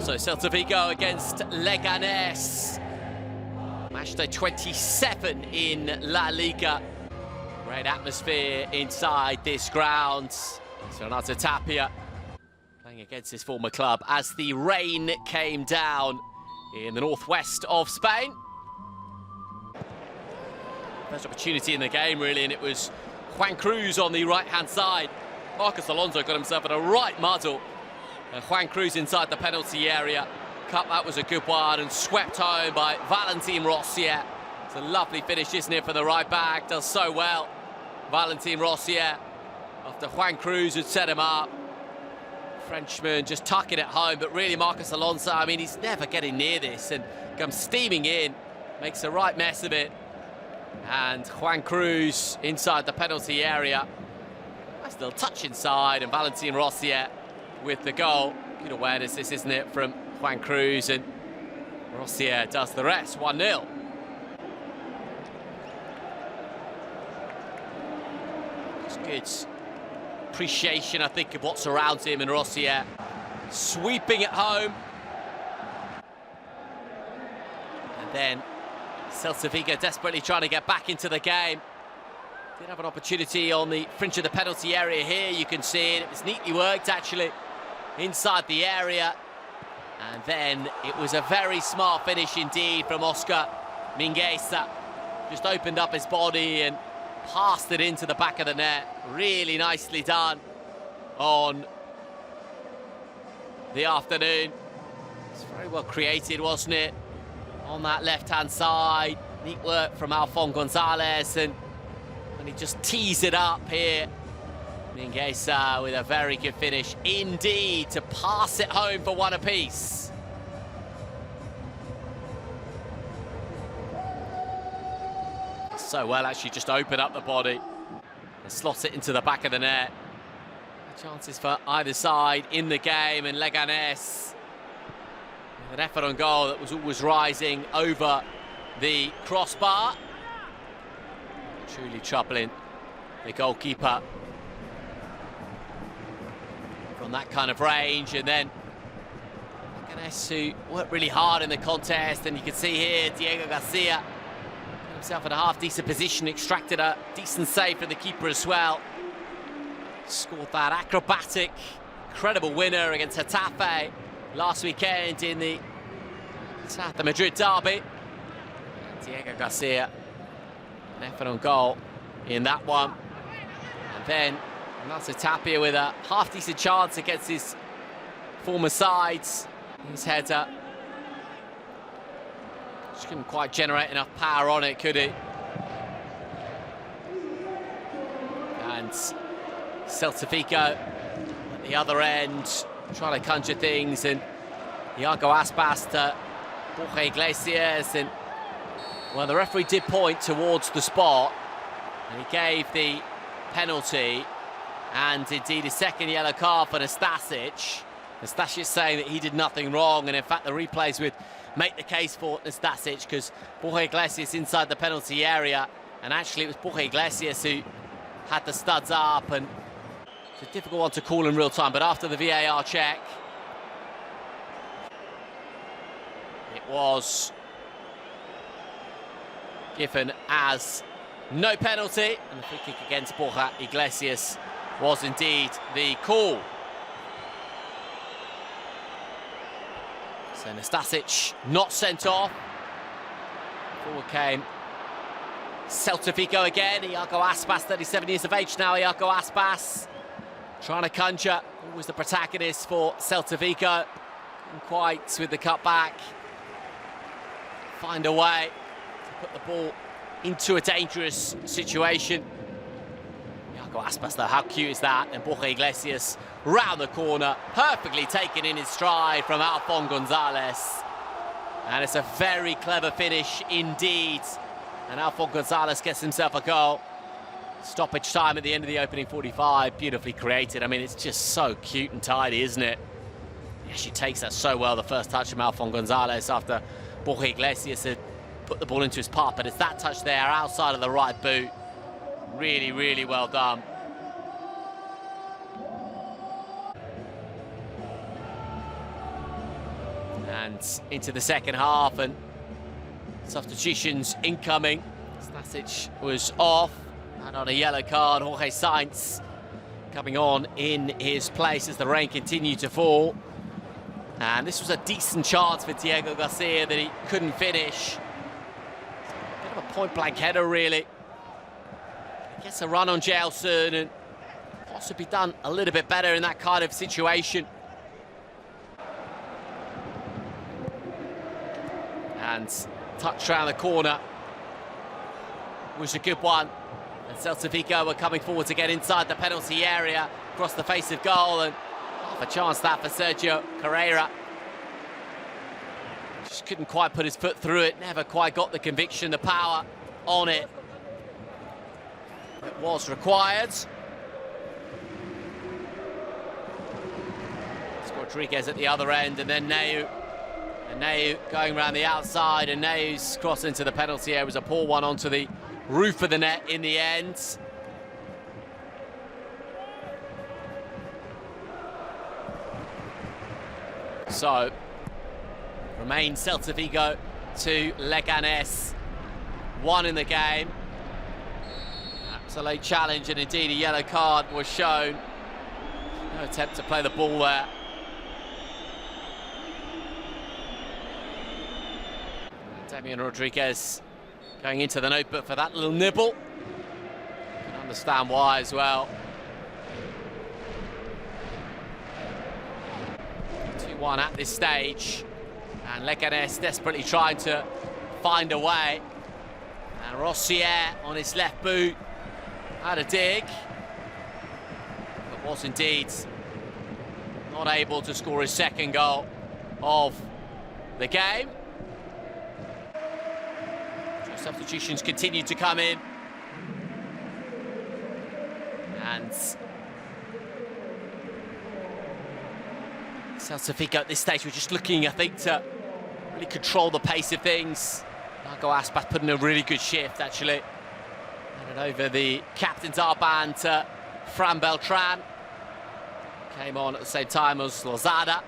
So Celta Vigo against Leganes. Matchday 27 in La Liga. Great atmosphere inside this ground. So Renato Tapia playing against his former club as the rain came down in the northwest of Spain. First opportunity in the game, really, and it was Juan Cruz on the right-hand side. Marcos Alonso got himself in a right muddle. Juan Cruz inside the penalty area. Cut, that was a good one, and swept home by Valentin Rossier. It's a lovely finish, isn't it, for the right back? Does so well. Valentin Rossier, after Juan Cruz had set him up. Frenchman just tucking it home, but really Marcos Alonso, I mean, he's never getting near this, and comes steaming in, makes a right mess of it. And Juan Cruz inside the penalty area. Nice little touch inside, and Valentin Rossier with the goal. Good awareness this, isn't it, from Juan Cruz, and Rossier does the rest, 1-0. It's good appreciation, I think, of what surrounds him, and Rossier sweeping it home. And then Celta Vigo desperately trying to get back into the game. Did have an opportunity on the fringe of the penalty area here. You can see it. It was neatly worked, actually, inside the area. And then it was a very smart finish indeed from Oscar Mingueza. Just opened up his body and passed it into the back of the net. Really nicely done on the afternoon. It's very well created, wasn't it? On that left-hand side. Neat work from Alphonse Gonzalez, and he just tees it up here. Mingueza with a very good finish indeed to pass it home for one apiece. So well, actually, just open up the body and slot it into the back of the net. Chances for either side in the game, and Leganes with an effort on goal that was always rising over the crossbar. Truly troubling the goalkeeper from that kind of range. And then Leganes, who worked really hard in the contest, and you can see here Diego Garcia got himself in a half-decent position, extracted a decent save from the keeper as well. Scored that acrobatic, incredible winner against Getafe last weekend in the Celta Madrid derby. Diego Garcia, an effort on goal in that one. And then Renato Tapia with a half-decent chance against his former sides. His header just couldn't quite generate enough power on it, could he? And Celta Vigo at the other end, trying to conjure things, and Iago Aspas to Borja Iglesias, and well, the referee did point towards the spot, and he gave the penalty, and indeed a second yellow card for Nastasic. Nastasic saying that he did nothing wrong, and in fact the replays would make the case for Nastasic, because Borja Iglesias inside the penalty area, and actually it was Borja Iglesias who had the studs up, and it's a difficult one to call in real time, but after the VAR check, it was given as no penalty, and the free kick against Borja Iglesias was indeed the call. So Nastasic not sent off. Forward came Celta Vigo again. Iago Aspas, 37 years of age now. Iago Aspas trying to conjure. Always the protagonist for Celta Vigo. Couldn't quite with the cutback find a way to put the ball into a dangerous situation. Iago Aspas, though, how cute is that? And Borja Iglesias round the corner, perfectly taken in his stride from Alphonse Gonzalez. And it's a very clever finish indeed. And Alphonse Gonzalez gets himself a goal. Stoppage time at the end of the opening 45, beautifully created. I mean, it's just so cute and tidy, isn't it? Yeah, she takes that so well, the first touch from Alphonse Gonzalez after Borja Iglesias had put the ball into his path, but it's that touch there outside of the right boot. Really, really well done. And into the second half, and substitutions incoming. Stasic was off, and on a yellow card, Jorge Sainz coming on in his place as the rain continued to fall. And this was a decent chance for Diego Garcia that he couldn't finish. Bit of a point-blank header, really. He gets a run on Gelson and possibly done a little bit better in that kind of situation. And touch around the corner was a good one. And Celta Vigo were coming forward to get inside the penalty area, across the face of goal, and half a chance that for Sergio Carrera. Just couldn't quite put his foot through it, never quite got the conviction, the power on it. It was required. It's Rodriguez at the other end, and then Neu. And Neu going around the outside, and Neu's cross into the penalty area was a poor one onto the roof of the net in the end. So, remains Celta Vigo 2, Leganes 1 in the game. Absolute challenge, and indeed a yellow card was shown. No attempt to play the ball there. Damian Rodriguez going into the notebook for that little nibble. You can understand why as well. 2-1 at this stage, and Leganes desperately trying to find a way. And Rossier on his left boot had a dig, but was indeed not able to score his second goal of the game. Substitutions continue to come in, and Celta Vigo at this stage we're just looking, I think, to really control the pace of things. Marco Aspas put in a really good shift, actually. Handed over the captain's armband to Fran Beltran. Came on at the same time as Lozada.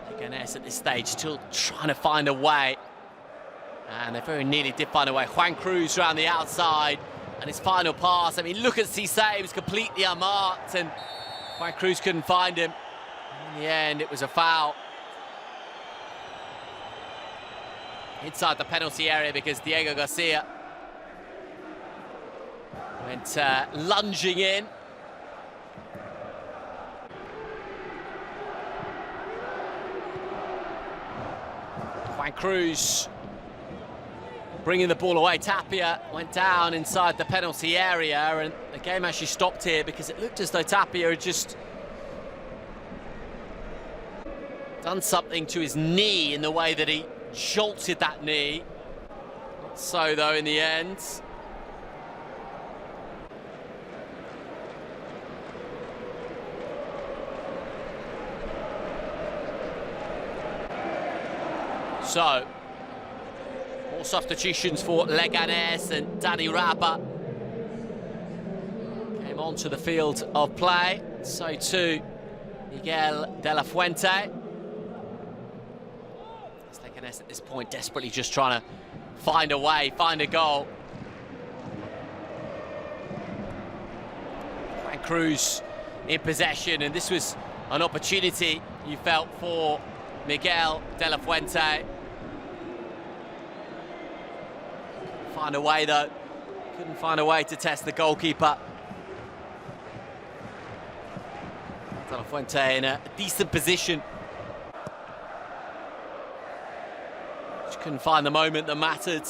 Leganes at this stage still trying to find a way. And they very nearly did find a way. Juan Cruz around the outside, and his final pass. I mean, look at Cisse, he was completely unmarked, and Juan Cruz couldn't find him. In the end, it was a foul. Inside the penalty area, because Diego Garcia went lunging in. Juan Cruz bringing the ball away. Tapia went down inside the penalty area, and the game actually stopped here because it looked as though Tapia had just done something to his knee in the way that he jolted that knee. Not so, though, in the end. So, more substitutions for Leganes, and Dani Raba came onto the field of play. So too Miguel de la Fuente. Leganes at this point desperately just trying to find a way, find a goal. Juan Cruz in possession, and this was an opportunity, you felt, for Miguel de la Fuente. Find a way, though. Couldn't find a way to test the goalkeeper. De la Fuente in a decent position. Just couldn't find the moment that mattered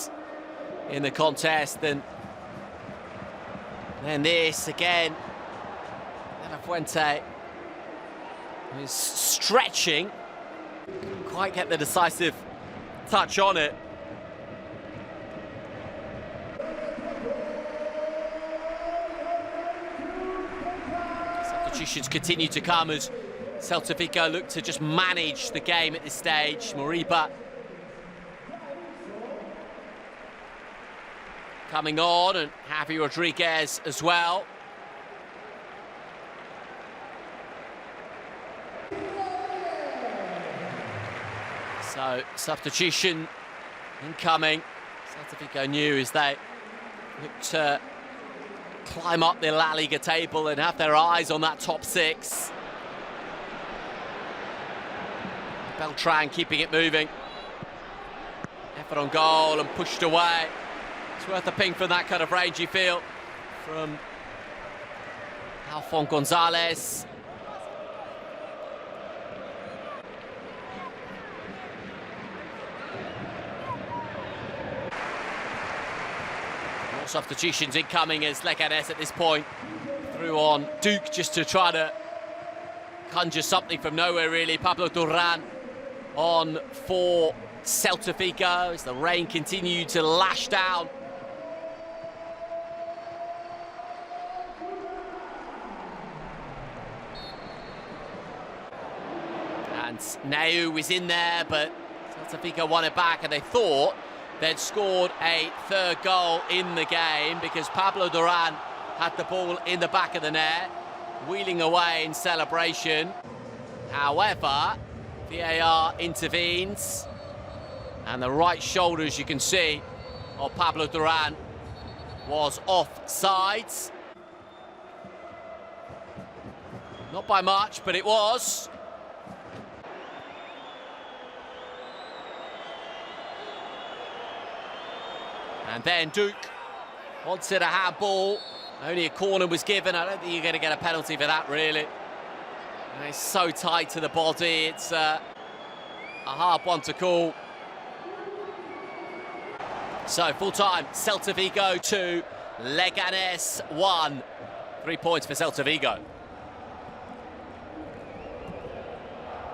in the contest. And then this again. De la Fuente was stretching. Couldn't quite get the decisive touch on it. Substitutions continue to come as Celta Vigo look to just manage the game at this stage. Moriba coming on, and Javi Rodriguez as well. So, substitution incoming. Celta Vigo knew as they look to climb up the La Liga table and have their eyes on that top six. Beltran keeping it moving. Effort on goal and pushed away. It's worth a ping from that kind of range, you feel, from Alfon Gonzalez. More substitutions incoming as Leganes at this point threw on Duke just to try to conjure something from nowhere, really. Pablo Duran on for Celta Vigo as the rain continued to lash down. And Neu was in there, but Celta Vigo won it back, and they thought they'd scored a third goal in the game because Pablo Duran had the ball in the back of the net, wheeling away in celebration. However, VAR intervenes, and the right shoulder, as you can see, of Pablo Duran was offsides. Not by much, but it was. And then Duke wanted a handball. Only a corner was given. I don't think you're going to get a penalty for that, really. And it's so tight to the body. It's a hard one to call. So, full-time, Celta Vigo 2, Leganes 1. 3 points for Celta Vigo.